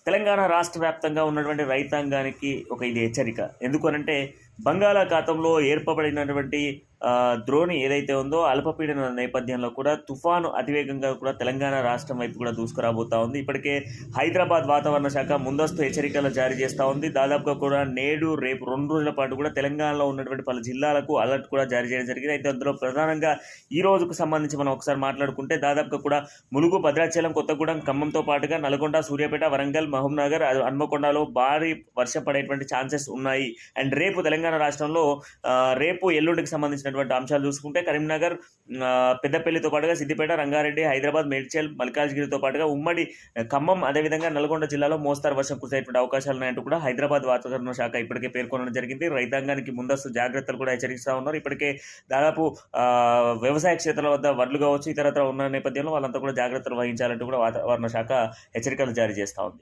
తెలంగాణ రాష్ట్ర వ్యాప్తంగా ఉన్నటువంటి రైతాంగానికి ఒక ఇది హెచ్చరిక. ఎందుకు అనంటే బంగాళాఖాతంలో ఏర్పబడినటువంటి ద్రోణి ఏదైతే ఉందో అల్పపీడన నేపథ్యంలో కూడా తుఫాను అతివేగంగా కూడా తెలంగాణ రాష్ట్రం వైపు కూడా దూసుకురాబోతా ఉంది. ఇప్పటికే హైదరాబాద్ వాతావరణ శాఖ ముందస్తు హెచ్చరికలు జారీ చేస్తూ ఉంది. దాదాపుగా కూడా నేడు రేపు 2 రోజుల పాటు కూడా తెలంగాణలో ఉన్నటువంటి పలు జిల్లాలకు అలర్ట్ కూడా జారీ చేయడం జరిగింది. అయితే అందులో ప్రధానంగా ఈ రోజుకు సంబంధించి మనం ఒకసారి మాట్లాడుకుంటే దాదాపుగా కూడా ములుగు, భద్రాచలం, కొత్తగూడెం, ఖమ్మంతో పాటుగా నల్గొండ, సూర్యాపేట, వరంగల్, మహబూబ్నగర్, హన్మకొండలో భారీ వర్షం పడేటువంటి ఛాన్సెస్ ఉన్నాయి. అండ్ రేపు తెలంగాణ రాష్ట్రంలో రేపు ఎల్లుండికి సంబంధించినటువంటి అంశాలు చూసుకుంటే కరీంనగర్, పెద్దపల్లితో పాటుగా సిద్దిపేట, రంగారెడ్డి, హైదరాబాద్, మేడ్చల్, మల్కాజ్గిరితో పాటుగా ఉమ్మడి ఖమ్మం, అదేవిధంగా నల్గొండ జిల్లాలో మోస్తారు వర్షం కురిసేటువంటి అవకాశాలు ఉన్నాయంటూ కూడా హైదరాబాద్ వాతావరణ శాఖ ఇప్పటికే పేర్కొనడం జరిగింది. రైతాంగానికి ముందస్తు జాగ్రత్తలు కూడా హెచ్చరిస్తూ ఉన్నారు. ఇప్పటికే దాదాపు వ్యవసాయ క్షేత్రాల వద్ద వడ్లు కావచ్చు ఇతరత్ర ఉన్న నేపథ్యంలో వాళ్ళంతా కూడా జాగ్రత్తలు వహించాలంటూ కూడా వాతావరణ శాఖ హెచ్చరికలు జారీ చేస్తూ ఉంది.